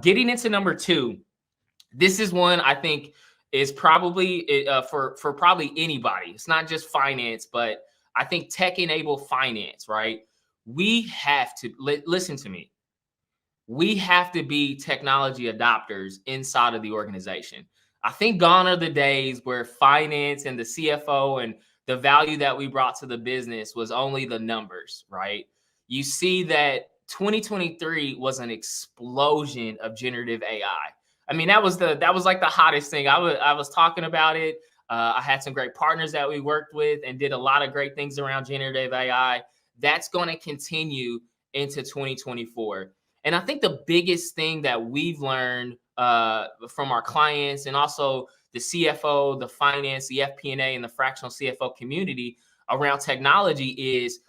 Getting into number two, this is one I think is probably for probably anybody. It's not just finance, but I think tech-enabled finance, right? We have to listen to me. We have to be technology adopters inside of the organization. I think gone are the days where finance and the CFO and the value that we brought to the business was only the numbers, right? You see that 2023 was an explosion of generative AI. I mean, that was like the hottest thing. I was talking about it. I had some great partners that we worked with and did a lot of great things around generative AI. That's going to continue into 2024. And I think the biggest thing that we've learned from our clients and also the CFO, the finance, the FP&A, and the fractional CFO community around technology is,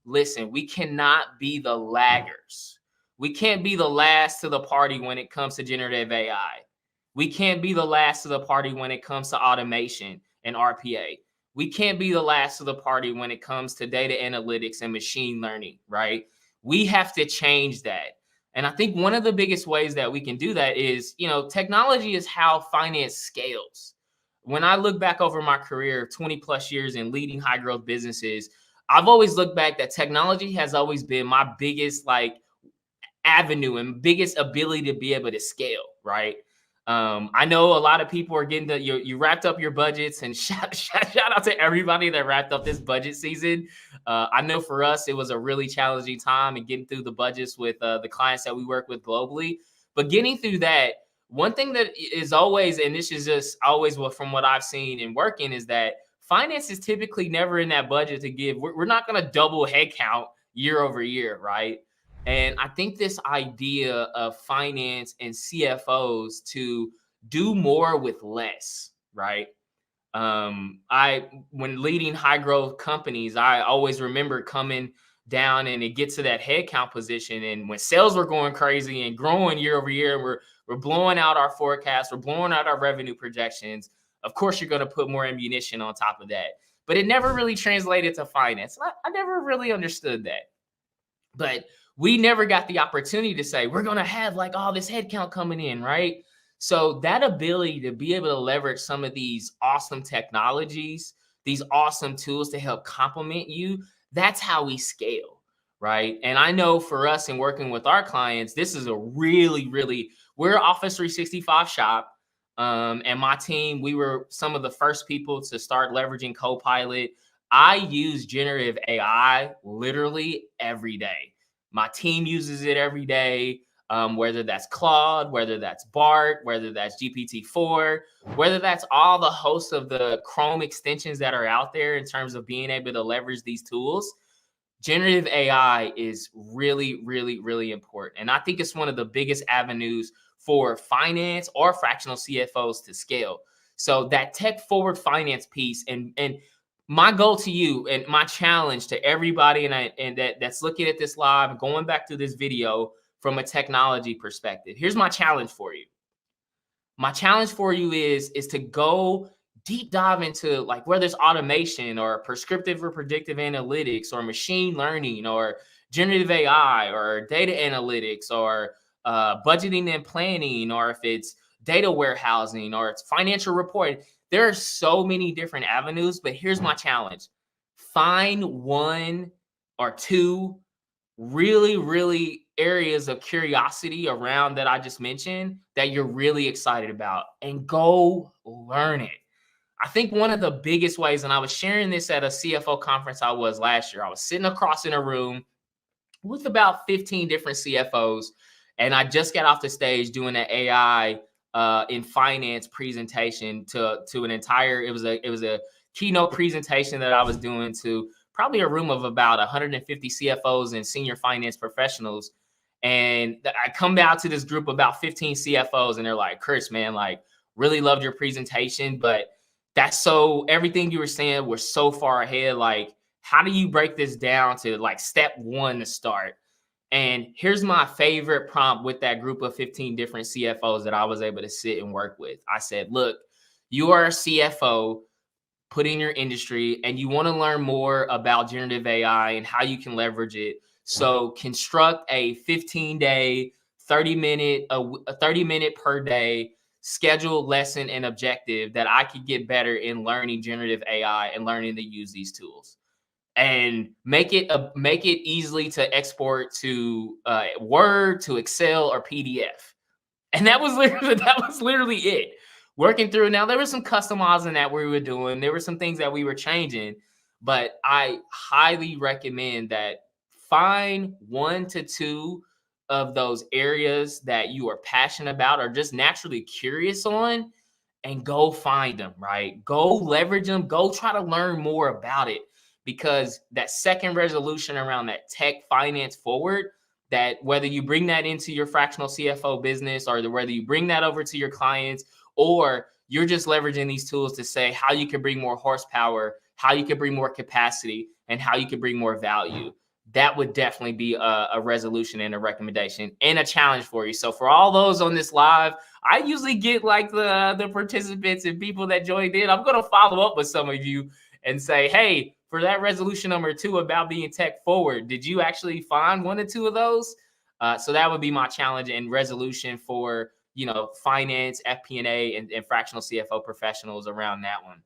listen, we cannot be the laggers. We can't be the last to the party when it comes to generative AI. We can't be the last to the party when it comes to automation and RPA. We can't be the last to the party when it comes to data analytics and machine learning, right? We have to change that. And I think one of the biggest ways that we can do that is, technology is how finance scales. When I look back over my career of 20 plus years in leading high growth businesses, I've always looked back that technology has always been my biggest avenue and biggest ability to be able to scale, right? I know a lot of people are getting you wrapped up your budgets, and shout out to everybody that wrapped up this budget season. I know for us, it was a really challenging time and getting through the budgets with the clients that we work with globally. But getting through that, one thing that is always, and this is just always from what I've seen in working, is that finance is typically never in that budget to give. We're not going to double headcount year over year, right? And I think this idea of finance and CFOs to do more with less, right? When leading high growth companies, I always remember coming down and it gets to that headcount position. And when sales were going crazy and growing year over year, we're blowing out our forecasts, we're blowing out our revenue projections. Of course, you're going to put more ammunition on top of that. But it never really translated to finance. I never really understood that. But we never got the opportunity to say, we're going to have all this headcount coming in, right? So that ability to be able to leverage some of these awesome technologies, these awesome tools to help complement you, that's how we scale, right? And I know for us in working with our clients, this is a really, we're Office 365 shop. And my team, we were some of the first people to start leveraging Copilot. I use generative AI literally every day. My team uses it every day, whether that's Claude, whether that's Bart, whether that's GPT-4, whether that's all the hosts of the Chrome extensions that are out there in terms of being able to leverage these tools. Generative AI is really important. And I think it's one of the biggest avenues for finance or fractional CFOs to scale. So that tech forward finance piece, and my goal to you and my challenge to everybody that's looking at this live, going back to this video from a technology perspective. Here's my challenge for you. My challenge for you is to go deep dive into whether it's automation or prescriptive or predictive analytics or machine learning or generative AI or data analytics or budgeting and planning, or if it's data warehousing or it's financial reporting. There are so many different avenues, but here's my challenge. Find one or two really areas of curiosity around that I just mentioned that you're really excited about, and go learn it. I think one of the biggest ways, and I was sharing this at a CFO conference I was last year, I was sitting across in a room with about 15 different CFOs, and I just got off the stage doing an AI in finance presentation to an entire, it was a keynote presentation that I was doing to probably a room of about 150 CFOs and senior finance professionals. And I come out to this group of about 15 CFOs, and they're like, Chris, man, really loved your presentation, but everything you were saying was so far ahead. How do you break this down to step one to start? And here's my favorite prompt with that group of 15 different CFOs that I was able to sit and work with. I said, look, you are a CFO put in your industry and you want to learn more about generative AI and how you can leverage it. So construct a 15-day, a 30-minute per day scheduled lesson and objective that I could get better in learning generative AI and learning to use these tools, and make it easily to export to Word, to Excel, or PDF. And that was literally it. Working through. Now there was some customizing that we were doing. There were some things that we were changing, but I highly recommend that find 1 to 2 of those areas that you are passionate about or just naturally curious on, and go find them, right? Go leverage them. Go try to learn more about it, because that second resolution around that tech finance forward, that whether you bring that into your fractional CFO business, or whether you bring that over to your clients, or you're just leveraging these tools to say how you can bring more horsepower, how you can bring more capacity, and how you can bring more value, that would definitely be a resolution and a recommendation and a challenge for you. So for all those on this live, I usually get like the participants and people that joined in. I'm going to follow up with some of you and say, hey, for that resolution number 2 about being tech forward, did you actually find 1 or 2 of those? So that would be my challenge and resolution for, finance, FP&A, and fractional CFO professionals around that one.